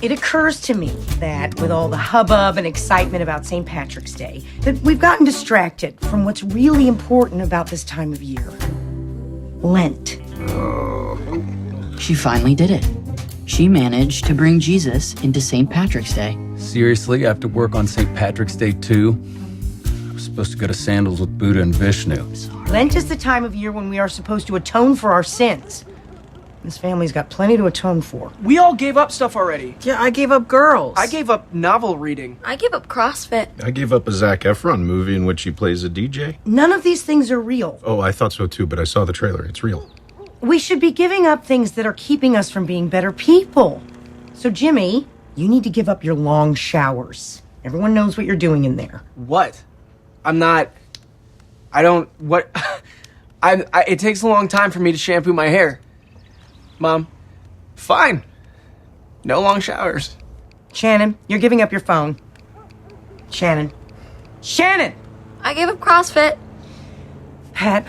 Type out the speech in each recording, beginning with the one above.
It occurs to me that with all the hubbub and excitement about St. Patrick's Day, that we've gotten distracted from what's really important about this time of year. Lent. She finally did it. She managed to bring Jesus into St. Patrick's Day. Seriously, I have to work on St. Patrick's Day too? I was supposed to go to sandals with Buddha and Vishnu. Lent is the time of year when we are supposed to atone for our sins. This family's got plenty to atone for. We all gave up stuff already. Yeah, I gave up girls. I gave up novel reading. I gave up CrossFit. I gave up a Zac Efron movie in which he plays a DJ. None of these things are real. Oh, I thought so too, but I saw the trailer. It's real. We should be giving up things that are keeping us from being better people. So, Jimmy, you need to give up your long showers. Everyone knows what you're doing in there. What? It takes a long time for me to shampoo my hair. Mom, fine. No long showers. Shannon, you're giving up your phone. Shannon. Shannon! I gave up CrossFit. Pat,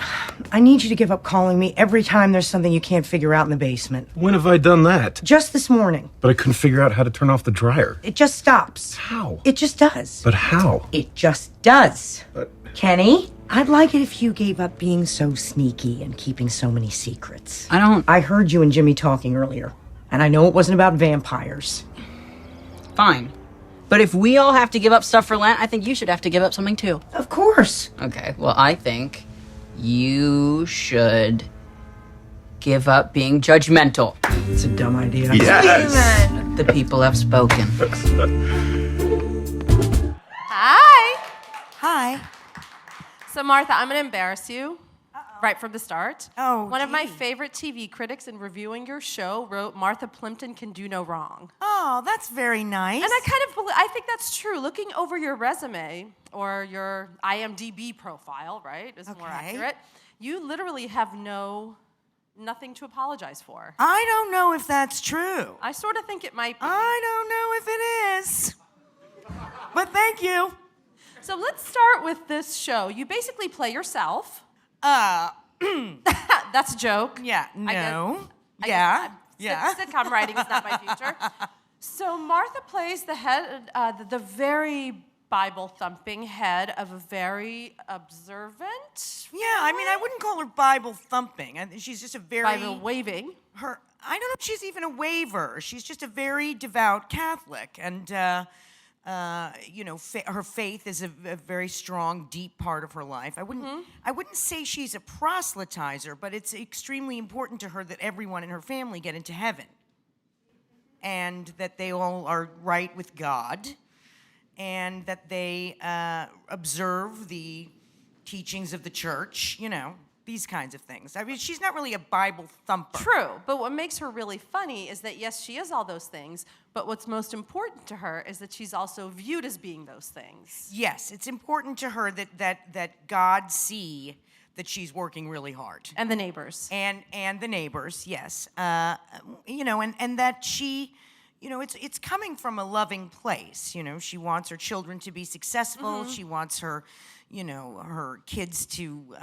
I need you to give up calling me every time there's something you can't figure out in the basement. When have I done that? Just this morning. But I couldn't figure out how to turn off the dryer. It just stops. How? It just does. But how? It just does. But... Kenny, I'd like it if you gave up being so sneaky and keeping so many secrets. I heard you and Jimmy talking earlier, and I know it wasn't about vampires. Fine. But if we all have to give up stuff for Lent, I think you should have to give up something too. Of course. Okay, well, I think you should give up being judgmental. It's a dumb idea. Yes! Amen. The people have spoken. Hi. Hi. So, Martha, I'm going to embarrass you right from the start. Oh, One of my gee. favorite TV critics in reviewing your show wrote, Martha Plimpton can do no wrong. Oh, that's very nice. And I think that's true. Looking over your resume or your IMDb profile, right, is more Okay. accurate, you literally have nothing to apologize for. I don't know if that's true. I sort of think it might be. I don't know if it is. But thank you. So let's start with this show. You basically play yourself. That's a joke. Yeah, I no. guess Yeah. Sitcom writing is not my future. So Martha plays the head, the very Bible-thumping head of a very observant. Yeah, I mean, I wouldn't call her Bible thumping. She's just a very... Bible waving. I don't know if she's even a waver. She's just a very devout Catholic. And, her faith is a very strong, deep part of her life. I wouldn't say she's a proselytizer, but it's extremely important to her that everyone in her family get into heaven. And that they all are right with God. And that they observe the teachings of the church, these kinds of things. I mean, she's not really a Bible thumper. True, but what makes her really funny is that, yes, she is all those things, but what's most important to her is that she's also viewed as being those things. Yes, it's important to her that God see that she's working really hard. And the neighbors. And the neighbors, yes. And that she... it's coming from a loving place. She wants her children to be successful. Mm-hmm. She wants her, her kids to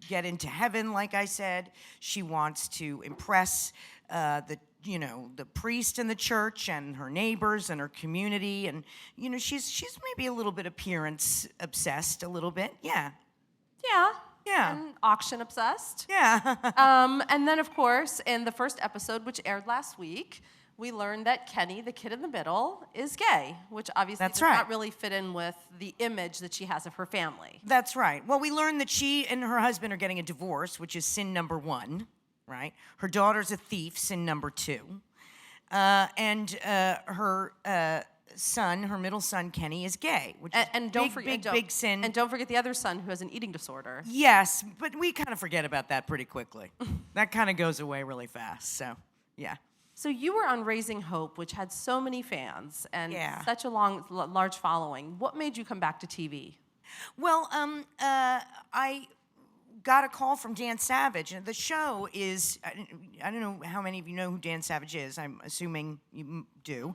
get into heaven, like I said. She wants to impress the priest in the church and her neighbors and her community. And, she's maybe a little bit appearance obsessed, a little bit. Yeah. Yeah. Yeah. And auction obsessed. Yeah. And then, of course, in the first episode, which aired last week, we learned that Kenny, the kid in the middle, is gay, which obviously does not really fit in with the image that she has of her family. That's right. Well, we learned that she and her husband are getting a divorce, which is sin number 1, right? Her daughter's a thief, sin number 2. And her son, her middle son, Kenny, is gay, which is big sin. And don't forget the other son who has an eating disorder. Yes, but we kind of forget about that pretty quickly. That kind of goes away really fast, so, yeah. So you were on Raising Hope, which had so many fans and such a large following. What made you come back to TV? Well, I got a call from Dan Savage, and the show is, I don't know how many of you know who Dan Savage is. I'm assuming you do.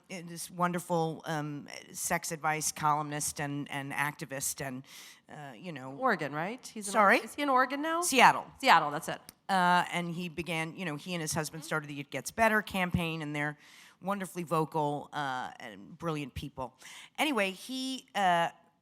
This wonderful sex advice columnist and activist, and, Oregon, right? Sorry? Is he in Oregon now? Seattle. Seattle, that's it. And he began, he and his husband started the It Gets Better campaign, and they're wonderfully vocal and brilliant people. Anyway, he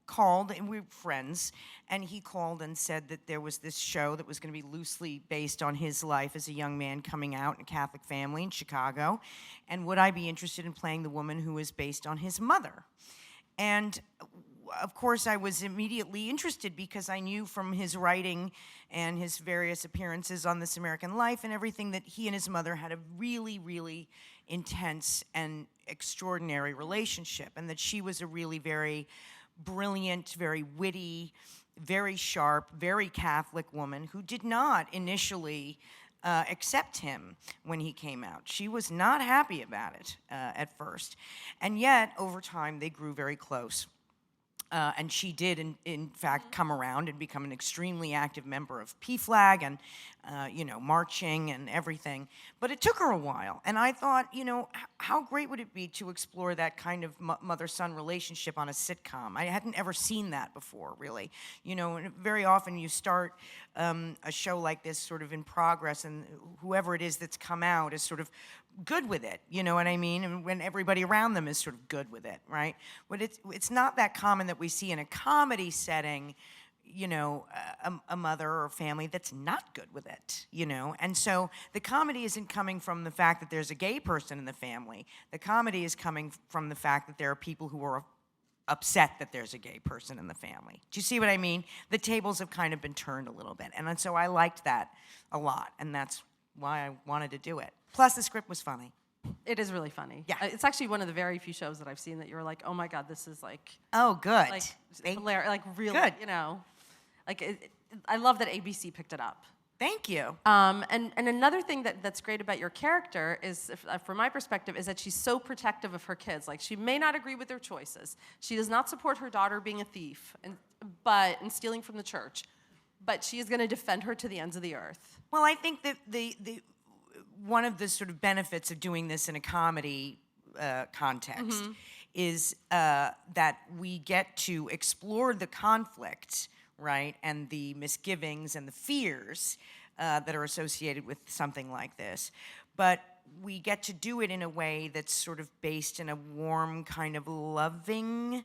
called, and we were friends, and he called and said that there was this show that was going to be loosely based on his life as a young man coming out in a Catholic family in Chicago, and would I be interested in playing the woman who is based on his mother? And of course, I was immediately interested because I knew from his writing and his various appearances on This American Life and everything that he and his mother had a really, really intense and extraordinary relationship, and that she was a really very brilliant, very witty, very sharp, very Catholic woman who did not initially accept him when he came out. She was not happy about it at first. And yet, over time, they grew very close. And she did, in fact, come around and become an extremely active member of PFLAG and, marching and everything. But it took her a while. And I thought, how great would it be to explore that kind of mother-son relationship on a sitcom? I hadn't ever seen that before, really. Very often you start a show like this sort of in progress, and whoever it is that's come out is sort of good with it, you know what I mean? And when everybody around them is sort of good with it, right? But it's not that common that we see in a comedy setting, a mother or family that's not good with it, And so the comedy isn't coming from the fact that there's a gay person in the family. The comedy is coming from the fact that there are people who are upset that there's a gay person in the family. Do you see what I mean? The tables have kind of been turned a little bit. And so I liked that a lot, and that's why I wanted to do it. Plus, the script was funny. It is really funny. Yeah. It's actually one of the very few shows that I've seen that you're like, oh my God, this is like... Oh, good. Like, hilarious, like really, Good. I love that ABC picked it up. Thank you. And another thing that's great about your character is, from my perspective, is that she's so protective of her kids. Like, she may not agree with their choices. She does not support her daughter being a thief and stealing from the church. But she is going to defend her to the ends of the earth. Well, I think that the one of the sort of benefits of doing this in a comedy context is that we get to explore the conflict, right, and the misgivings and the fears that are associated with something like this. But we get to do it in a way that's sort of based in a warm, kind of loving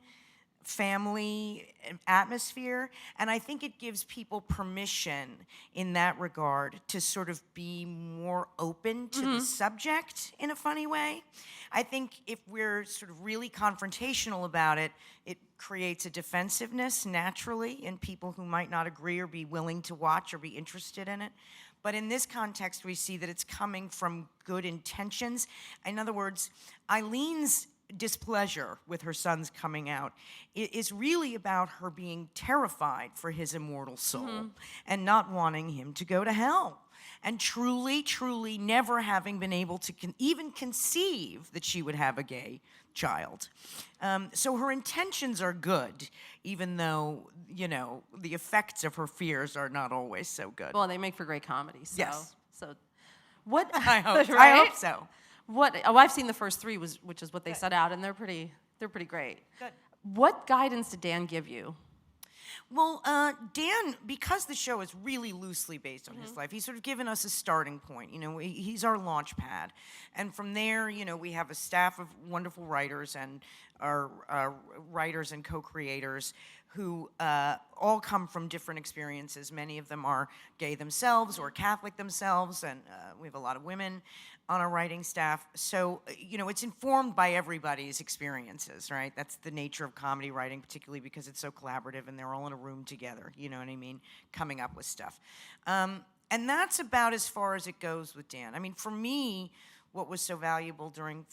family atmosphere, and I think it gives people permission in that regard to sort of be more open to the subject in a funny way. I think if we're sort of really confrontational about it, it creates a defensiveness naturally in people who might not agree or be willing to watch or be interested in it. But in this context, we see that it's coming from good intentions. In other words, Eileen's displeasure with her son's coming out is really about her being terrified for his immortal soul and not wanting him to go to hell, and truly, truly never having been able to even conceive that she would have a gay child. So her intentions are good, even though, the effects of her fears are not always so good. Well, they make for great comedy. So, Yes. So, what? I hope Right? so. I've seen the first three, which is what they set out, and they're pretty great. Good. What guidance did Dan give you? Well, Dan, because the show is really loosely based on his life, he's sort of given us a starting point. He's our launch pad. And from there, we have a staff of wonderful writers and our writers and co-creators who all come from different experiences. Many of them are gay themselves or Catholic themselves, and we have a lot of women on our writing staff. So, it's informed by everybody's experiences, right? That's the nature of comedy writing, particularly because it's so collaborative and they're all in a room together, you know what I mean, coming up with stuff. And that's about as far as it goes with Dan. I mean, for me, what was so valuable during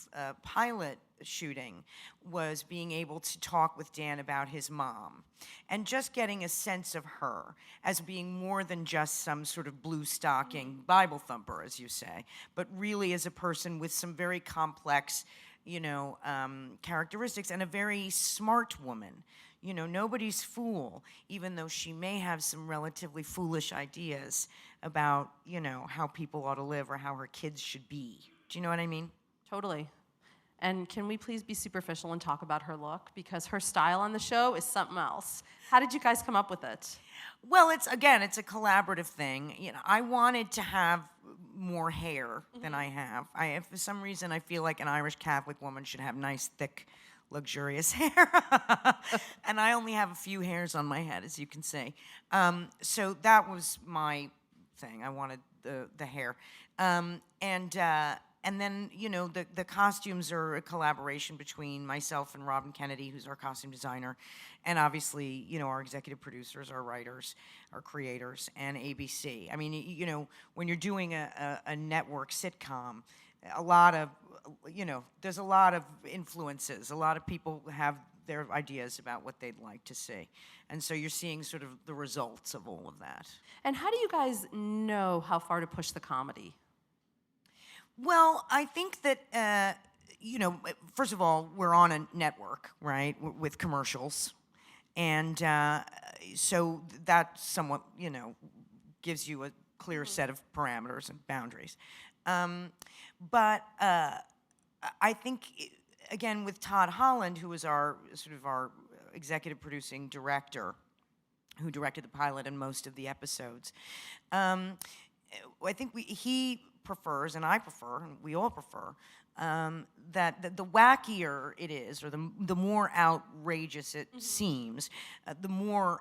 pilot shooting was being able to talk with Dan about his mom and just getting a sense of her as being more than just some sort of blue stocking Bible thumper, as you say, but really as a person with some very complex, characteristics, and a very smart woman. Nobody's fool, even though she may have some relatively foolish ideas about, how people ought to live or how her kids should be. Do you know what I mean? Totally. And can we please be superficial and talk about her look? Because her style on the show is something else. How did you guys come up with it? Well, it's a collaborative thing. I wanted to have more hair than I have. For some reason, I feel like an Irish Catholic woman should have nice, thick, luxurious hair. And I only have a few hairs on my head, as you can see. So that was my thing. I wanted the hair. And then, you know, the costumes are a collaboration between myself and Robin Kennedy, who's our costume designer, and obviously, you know, our executive producers, our writers, our creators, and ABC. I mean, you know, when you're doing a network sitcom, a lot of, you know, there's a lot of influences. A lot of people have their ideas about what they'd like to see. And so you're seeing sort of the results of all of that. And how do you guys know how far to push the comedy? Well, I think that, you know, first of all, we're on a network, right, with commercials. And so that somewhat, you know, gives you a clear set of parameters and boundaries. But I think, again, with Todd Holland, who was our executive producing director, who directed the pilot and most of the episodes, I think he prefers, and I prefer, and we all prefer, that the wackier it is, or the more outrageous it seems, the more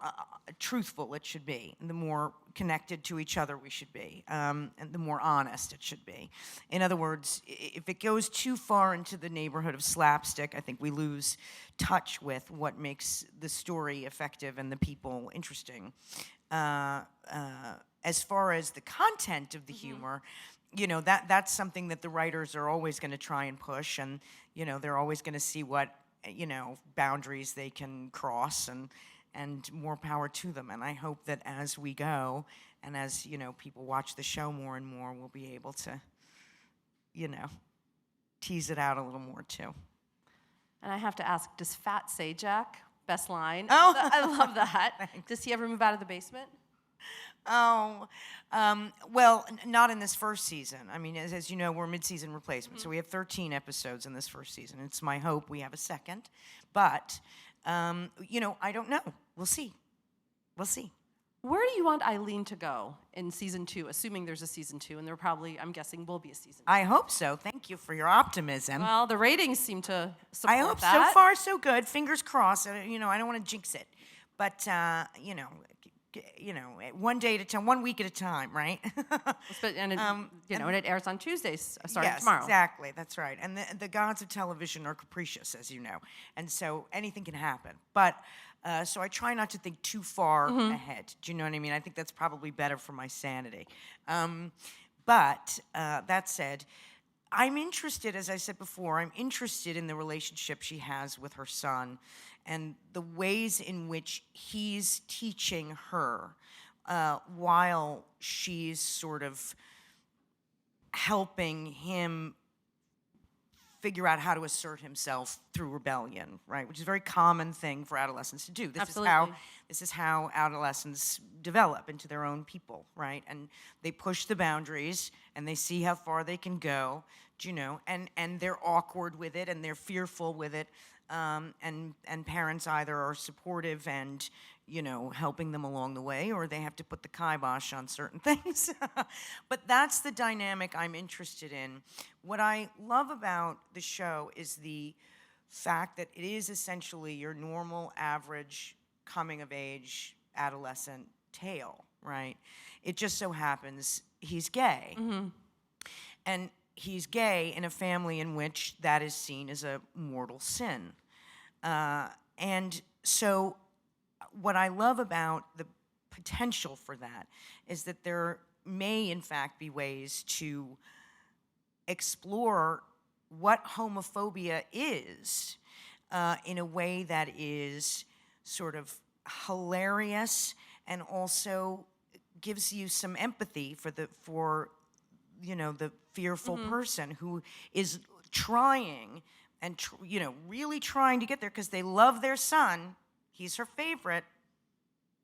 truthful it should be, and the more connected to each other we should be, and the more honest it should be. In other words, if it goes too far into the neighborhood of slapstick, I think we lose touch with what makes the story effective and the people interesting. As far as the content of the humor, you know, that's something that the writers are always going to try and push, and, you know, they're always going to see what, you know, boundaries they can cross, and more power to them. And I hope that as we go, and as, you know, people watch the show more and more, we'll be able to, you know, tease it out a little more too. And I have to ask, does Fat say Jack? Best line. Oh. I love that. Does he ever move out of the basement? Oh, well, not in this first season. I mean, as you know, we're mid-season replacement, so we have 13 episodes in this first season. It's my hope we have a second, but, you know, I don't know. We'll see. We'll see. Where do you want Eileen to go in season 2, assuming there's a season 2, and there probably, I'm guessing, will be a season 2? I hope so. Thank you for your optimism. Well, the ratings seem to support I hope that. so far so good. Fingers crossed. You know, I don't want to jinx it, but you know, one day at a time, 1 week at a time, right? And it, you know, and it airs on Tuesdays, starting yes, tomorrow. Exactly. That's right. And the gods of television are capricious, as you know, and so anything can happen. But so I try not to think too far ahead. Do you know what I mean? I think that's probably better for my sanity. But that said, I'm interested, as I said before, I'm interested in the relationship she has with her son and the ways in which he's teaching her while she's sort of helping him figure out how to assert himself through rebellion, right? Which is a very common thing for adolescents to do. This is how adolescents develop into their own people, right? And they push the boundaries and they see how far they can go, you know, and they're awkward with it and they're fearful with it. And parents either are supportive and, you know, helping them along the way, or they have to put the kibosh on certain things. But that's the dynamic I'm interested in. What I love about the show is the fact that it is essentially your normal, average, coming-of-age, adolescent tale, right? It just so happens he's gay. And he's gay in a family in which that is seen as a mortal sin. And so what I love about the potential for that is that there may, in fact, be ways to explore what homophobia is in a way that is sort of hilarious and also gives you some empathy for you know, the fearful person who is trying and, you know, really trying to get there because they love their son. He's her favorite,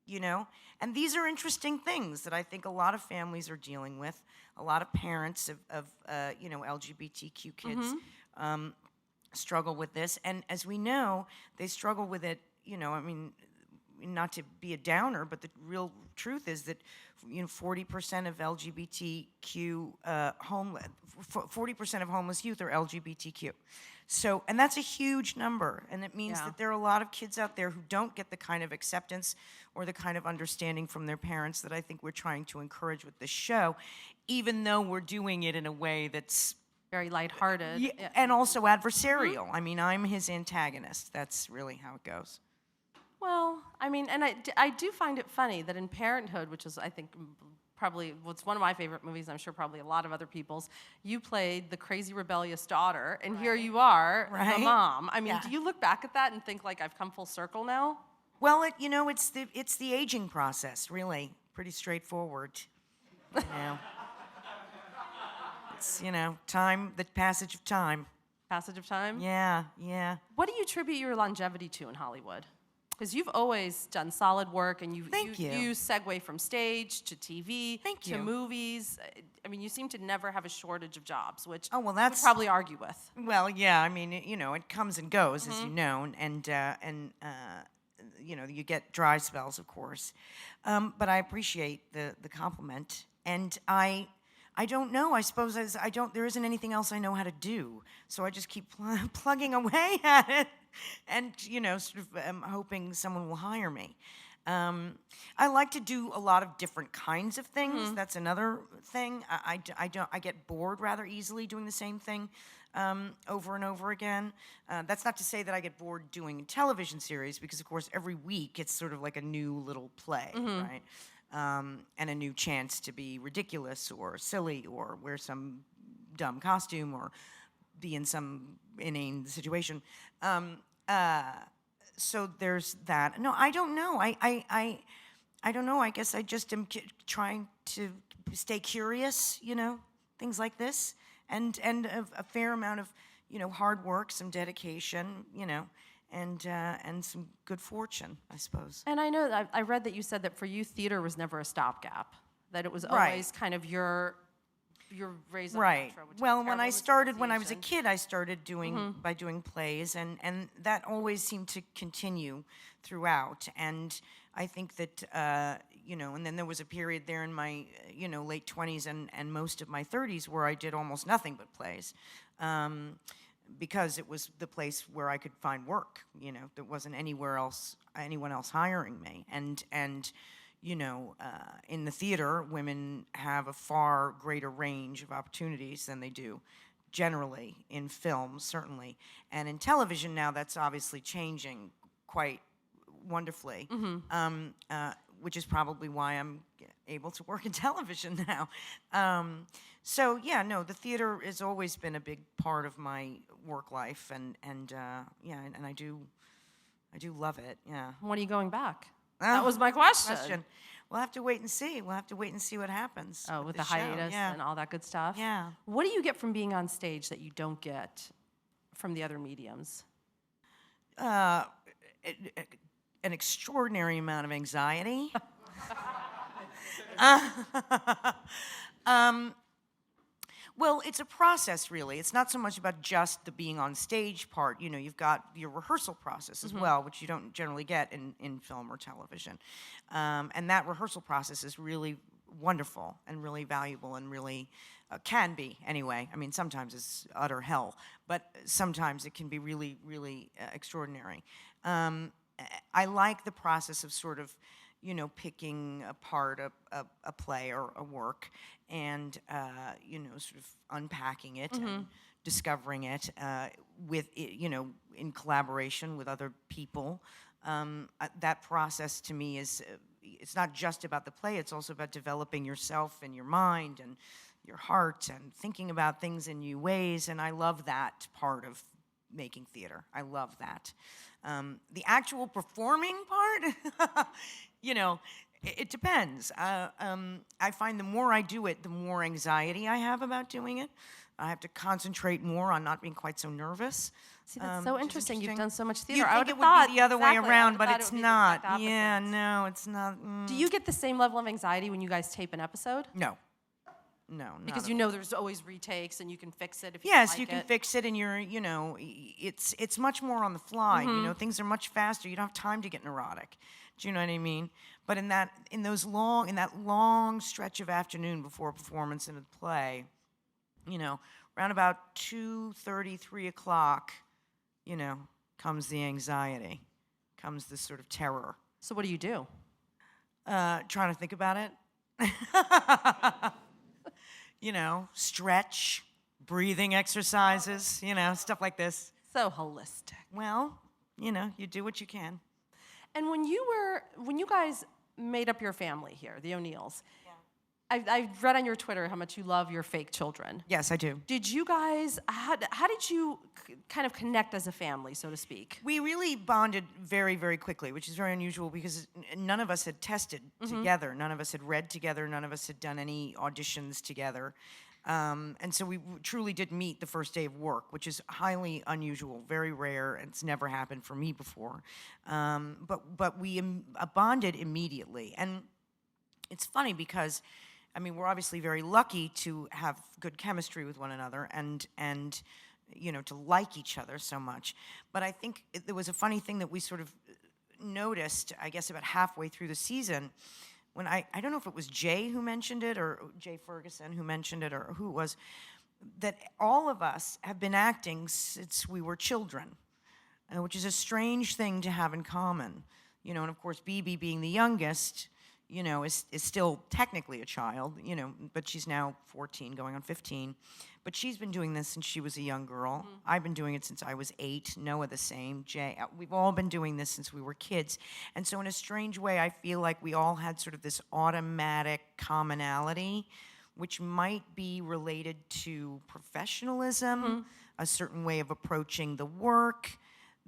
you know. And these are interesting things that I think a lot of families are dealing with. A lot of parents of you know, LGBTQ kids struggle with this. And as we know, they struggle with it, you know, I mean, not to be a downer, but the real truth is that, 40% of LGBTQ 40% of homeless youth are LGBTQ. So, and that's a huge number, and it means that there are a lot of kids out there who don't get the kind of acceptance or the kind of understanding from their parents that I think we're trying to encourage with this show, even though we're doing it in a way that's very lighthearted. And also adversarial. I mean, I'm his antagonist. That's really how it goes. Well, I mean, and I do find it funny that in Parenthood, which is, I think, probably what's one of my favorite movies, I'm sure probably a lot of other people's, you played the crazy rebellious daughter, and here you are, the mom. I mean, do you look back at that and think, like, I've come full circle now? Well, it's the aging process, really. Pretty straightforward. It's, time, the passage of time. Passage of time? Yeah. What do you attribute your longevity to in Hollywood? Because you've always done solid work, and you segue from stage to TV to movies. I mean, you seem to never have a shortage of jobs, which I would probably argue with. Well, yeah, I mean, it comes and goes, as you know, and you get dry spells, of course. But I appreciate the compliment, and I don't know. I suppose there isn't anything else I know how to do, so I just keep plugging away at it, and sort of hoping someone will hire me. I like to do a lot of different kinds of things. That's another thing. I get bored rather easily doing the same thing over and over again. That's not to say that I get bored doing a television series, because of course every week it's sort of like a new little play, right? And a new chance to be ridiculous or silly or wear some dumb costume or be in some inane situation. So there's that. No, I don't know. I don't know. I guess I just am trying to stay curious, things like this, and a fair amount of, hard work, some dedication, and some good fortune, I suppose. And I know that I read that you said that for you, theater was never a stopgap, that it was always kind of your raison d'etre, which Well, when I was a kid, I started doing plays, and that always seemed to continue throughout. And I think that and then there was a period there in my late 20s and most of my 30s where I did almost nothing but plays. Because it was the place where I could find work, there wasn't anyone else hiring me. And in the theater, women have a far greater range of opportunities than they do generally in film, certainly. And in television now, that's obviously changing quite wonderfully, which is probably why I'm able to work in television now. The theater has always been a big part of my work life, and I do love it. Yeah. When are you going back? That was my question. We'll have to wait and see. We'll have to wait and see what happens. Oh, with the hiatus and all that good stuff? Yeah. What do you get from being on stage that you don't get from the other mediums? An extraordinary amount of anxiety. Well, it's a process, really. It's not so much about just the being on stage part. You've got your rehearsal process as well, which you don't generally get in film or television. And that rehearsal process is really wonderful and really valuable and really can be, anyway. I mean, sometimes it's utter hell, but sometimes it can be really, really extraordinary. I like the process of sort of, picking apart a play or a work and, sort of unpacking it and discovering it with, in collaboration with other people. That process to me is, it's not just about the play, it's also about developing yourself and your mind and your heart and thinking about things in new ways, and I love that part of making theater. I love that. The actual performing part, it depends. I find the more I do it, the more anxiety I have about doing it. I have to concentrate more on not being quite so nervous. See, that's so interesting. You've done so much theater. You'd think it would be the other way around, but it's not. Yeah, no, it's not. Do you get the same level of anxiety when you guys tape an episode? No. not Because at you all. know there's always retakes and you can fix it if you Yes, like you can it. fix it, and it's much more on the fly. Things are much faster. You don't have time to get neurotic. Do you know what I mean? But in that long stretch of afternoon before a performance in a play, around about 2:30, 3 o'clock, comes the anxiety, comes this sort of terror. So what do you do? Trying to think about it. Stretch, breathing exercises, stuff like this. So holistic. Well, you do what you can. And when you guys made up your family here, the O'Neills, I read on your Twitter how much you love your fake children. Yes, I do. Did you guys, how did you kind of connect as a family, so to speak? We really bonded very, very quickly, which is very unusual because none of us had tested together. None of us had read together. None of us had done any auditions together. And so we truly did meet the first day of work, which is highly unusual, very rare, and it's never happened for me before. But we bonded immediately. And it's funny because, we're obviously very lucky to have good chemistry with one another and to like each other so much. But I think there was a funny thing that we sort of noticed, I guess, about halfway through the season, when I don't know if it was Jay who mentioned it or Jay Ferguson who mentioned it or who it was, that all of us have been acting since we were children, which is a strange thing to have in common. And of course, BB being the youngest, is still technically a child, but she's now 14 going on 15. But she's been doing this since she was a young girl. I've been doing it since I was 8. Noah the same. Jay. We've all been doing this since we were kids. And so in a strange way, I feel like we all had sort of this automatic commonality, which might be related to professionalism, a certain way of approaching the work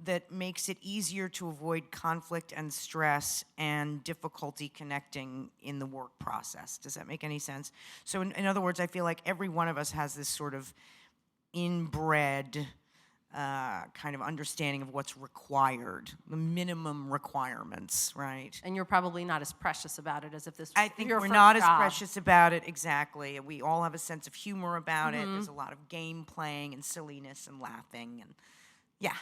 that makes it easier to avoid conflict and stress and difficulty connecting in the work process. Does that make any sense? So in other words, I feel like every one of us has this sort of inbred kind of understanding of what's required, the minimum requirements, right? And you're probably not as precious about it as if this was I think your we're first not as job. precious about it, exactly. We all have a sense of humor about it. There's a lot of game playing and silliness and laughing and yeah.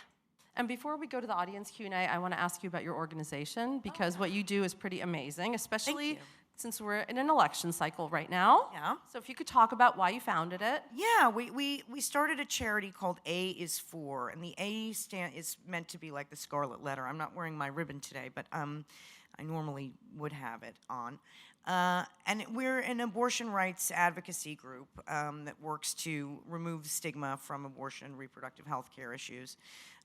And before we go to the audience Q&A, I want to ask you about your organization because what you do is pretty amazing, especially since we're in an election cycle right now. Yeah. So if you could talk about why you founded it. Yeah, we started a charity called Ais For, and the A is meant to be like the scarlet letter. I'm not wearing my ribbon today, but I normally would have it on. And we're an abortion rights advocacy group that works to remove stigma from abortion and reproductive health care issues.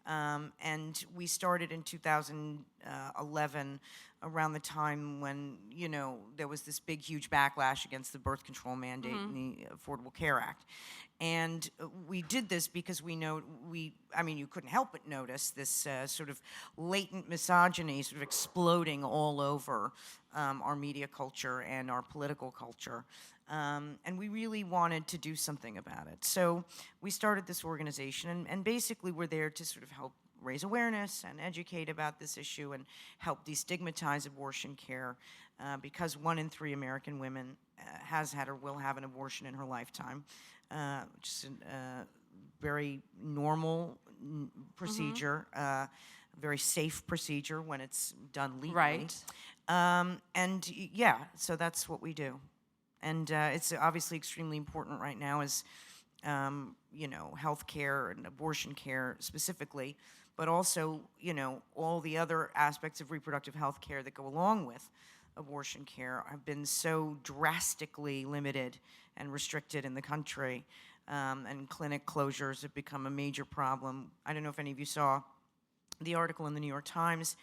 And we started in 2011, around the time when, there was this big, huge backlash against the birth control mandate in the Affordable Care Act. And we did this because you couldn't help but notice this sort of latent misogyny sort of exploding all over our media culture and our political culture. And we really wanted to do something about it. So we started this organization, and basically we're there to sort of help raise awareness and educate about this issue and help destigmatize abortion care because 1 in 3 American women has had or will have an abortion in her lifetime, which is a very normal procedure, very safe procedure when it's done legally. Right. So that's what we do. And it's obviously extremely important right now as, health care and abortion care specifically, but also, all the other aspects of reproductive health care that go along with abortion care have been so drastically limited and restricted in the country, and clinic closures have become a major problem. I don't know if any of you saw the article in the New York Times,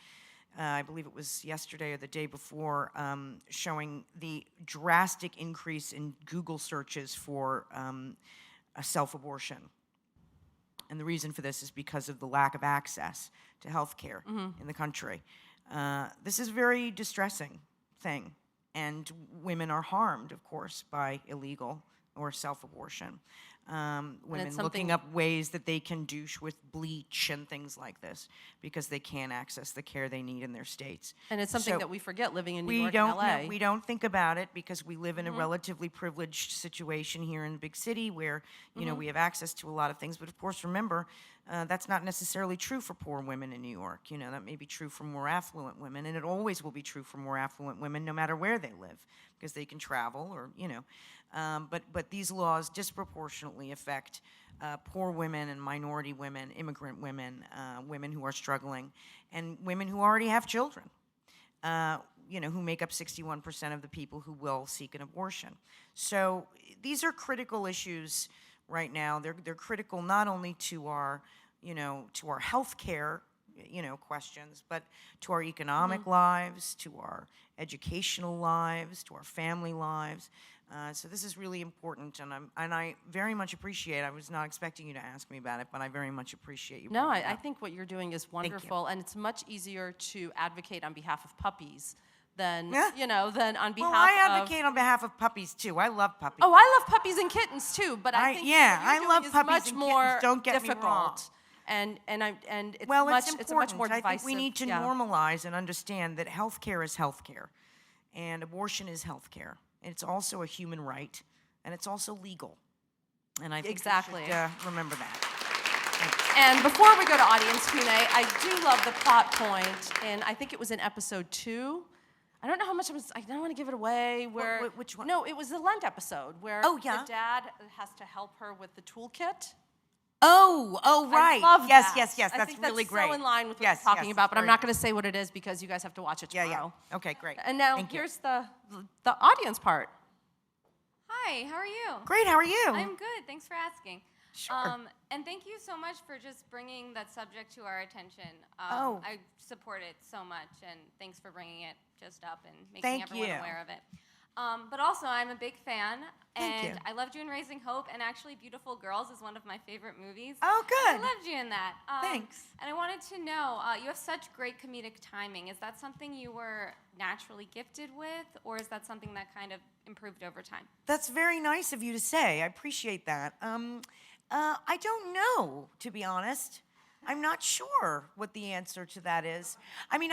I believe it was yesterday or the day before, showing the drastic increase in Google searches for a self-abortion. And the reason for this is because of the lack of access to health care in the country. This is a very distressing thing, and women are harmed, of course, by illegal or self-abortion. Women something- looking up ways that they can douche with bleach and things like this because they can't access the care they need in their states. And it's something So that we forget living in New we York don't and LA. we don't think about it because we live in a relatively privileged situation here in the big city where you know we have access to a lot of things. But of course, remember that's not necessarily true for poor women in New York. You know, that may be true for more affluent women, and it always will be true for more affluent women, no matter where they live, because they can travel or you know. But these laws disproportionately affect poor women and minority women, immigrant women, women who are struggling, and women who already have children. You know, who make up 61% of the people who will seek an abortion. So these are critical issues right now. They're critical not only to our, you know, to our health care, you know, questions, but to our economic lives, to our educational lives, to our family lives. So this is really important, and I very much appreciate. I was not expecting you to ask me about it, but I very much appreciate you. No, bringing it I up. think what you're doing is you. wonderful, and it's much easier to advocate on behalf of puppies than Yeah. you know than on behalf Well, I of. advocate on behalf of puppies too. I love puppies. Oh, I love puppies and kittens too, but I think yeah, what you're I doing love is puppies much and more kittens, don't get me difficult. wrong. And it's Well, much it's important. a much more I divisive. think we need to yeah. normalize and understand that health care is health care, and abortion is health care. It's also a human right, and it's also legal. And I think Exactly. we should remember that. And before we go to audience Q&A, I do love the plot point, and I think it was in episode 2. I don't know how much I don't want to give it away. Where which one? No, it was the Lent episode where Oh, yeah. the dad has to help her with the toolkit. Oh, right. I love yes, that. yes, yes. I That's think really that's great. so in line with what Yes, we're talking yes, about, but I'm very not going to say what it is because you guys have to watch it Yeah, tomorrow. yeah. Okay, great. And now Thank you. here's the audience part. Hi, how are you? Great. How are you? I'm good. Thanks for asking. Sure. And thank you so much for just bringing that subject to our attention. Oh. I support it so much, and thanks for bringing it just up and making Thank everyone you. aware of it. But also, I'm a big fan, Thank and you. I loved you in Raising Hope, and actually, Beautiful Girls is one of my favorite movies. Oh, I good. loved you in that. Thanks. And I wanted to know, you have such great comedic timing. Is that something you were naturally gifted with, or is that something that kind of improved over time? That's very nice of you to say. I appreciate that. I don't know, to be honest. I'm not sure what the answer to that is. I mean,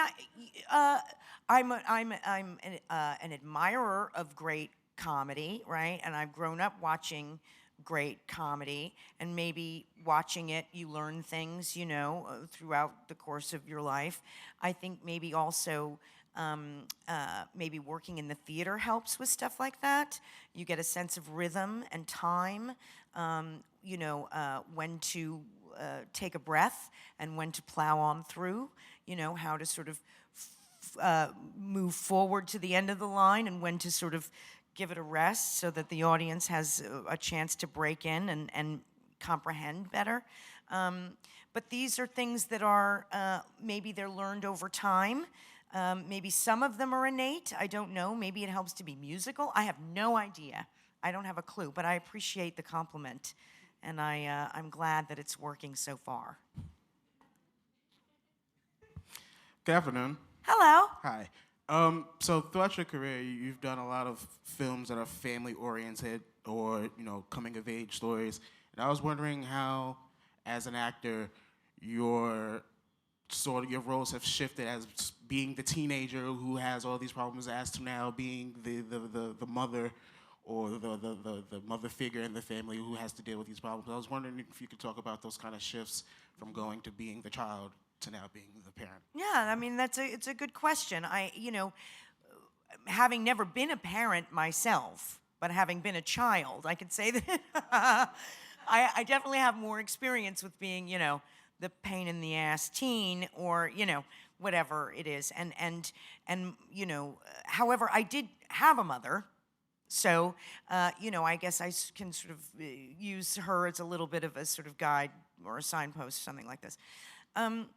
I'm an admirer of great comedy, right? And I've grown up watching great comedy, and maybe watching it, you learn things, you know, throughout the course of your life. I think maybe also maybe working in the theater helps with stuff like that. You get a sense of rhythm and time, you know, when to take a breath and when to plow on through, you know, how to sort of move forward to the end of the line and when to sort of give it a rest so that the audience has a chance to break in and comprehend better. But these are things that are, maybe they're learned over time. Maybe some of them are innate. I don't know. Maybe it helps to be musical. I have no idea. I don't have a clue, but I appreciate the compliment. And I'm glad that it's working so far. Good afternoon. Hello. Hi. So throughout your career, you've done a lot of films that are family-oriented or, you know, coming-of-age stories. And I was wondering how, as an actor, your roles have shifted as being the teenager who has all these problems as to now being the mother or the mother figure in the family who has to deal with these problems. I was wondering if you could talk about those kind of shifts from going to being the child to now being the parent. Yeah, I mean, it's a good question. You know, having never been a parent myself, but having been a child, I could say that I definitely have more experience with being, you know, the pain in the ass teen or, you know, whatever it is. And you know, however, I did have a mother. So, you know, I guess I can sort of use her as a little bit of a sort of guide or a signpost, something like this. All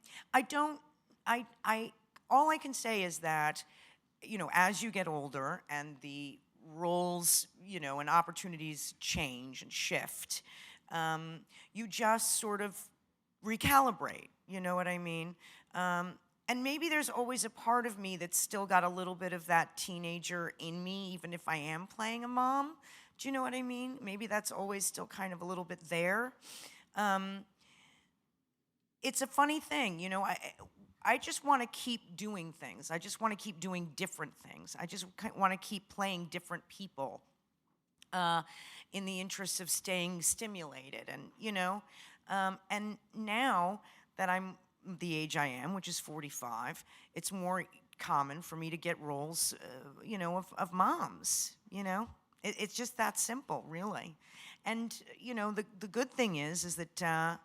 I can say is that, you know, as you get older and the roles, you know, and opportunities change and shift, you just sort of recalibrate, you know what I mean? And maybe there's always a part of me that's still got a little bit of that teenager in me, even if I am playing a mom, Do you know what I mean? Maybe that's always still kind of a little bit there. It's a funny thing, you know, I just want to keep doing things. I just want to keep doing different things. I just want to keep playing different people in the interest of staying stimulated. And, you know, and now that I'm the age I am, which is 45, it's more common for me to get roles, you know, of moms, you know. It's just that simple, really. And, you know, the good thing is that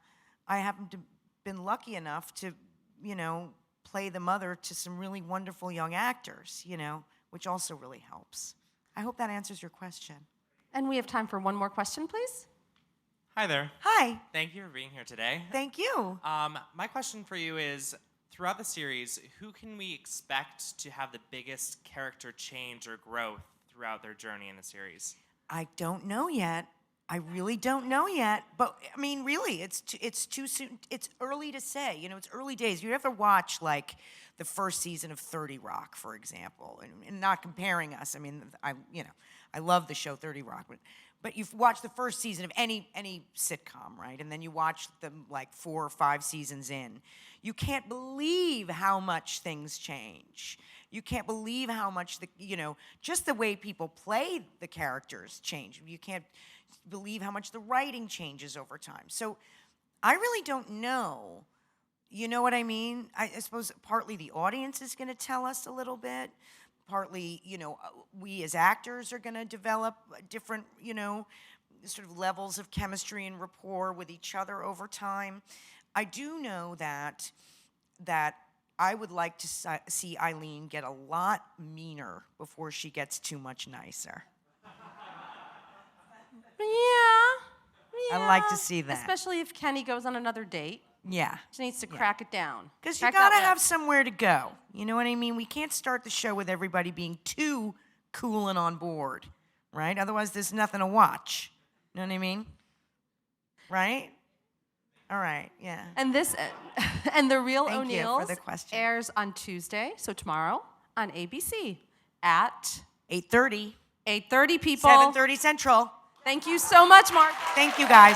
I happen to been lucky enough to, you know, play the mother to some really wonderful young actors, you know, which also really helps. I hope that answers your question. And we have time for one more question, please. Hi there. Hi. Thank you for being here today. Thank you. My question for you is, throughout the series, who can we expect to have the biggest character change or growth throughout their journey in the series? I don't know yet. I really don't know yet, but I mean, really, it's too soon. It's early to say. You know, it's early days. You have to watch like the first season of 30 Rock, for example, and not comparing us. I mean, I love the show 30 Rock, but you've watched the first season of any sitcom, right? And then you watch them like 4 or 5 seasons in. You can't believe how much things change. You can't believe how much just the way people play the characters change. You can't believe how much the writing changes over time. So I really don't know. You know what I mean? I suppose partly the audience is going to tell us a little bit. Partly, you know, we as actors are going to develop different, you know, sort of levels of chemistry and rapport with each other over time. I do know that I would like to see Eileen get a lot meaner before she gets too much nicer. Yeah. I'd like to see that. Especially if Kenny goes on another date. Yeah. She needs to crack it down. Because you gotta have somewhere to go. You know what I mean? We can't start the show with everybody being too cool and on board, right? Otherwise, there's nothing to watch. You know what I mean? Right? All right, yeah. And this, and The Real Thank you O'Neills for the question. airs on Tuesday, so tomorrow, on ABC at 8:30. 8:30, people. 7:30 Central. Thank you so much, Mark. Thank you, guys.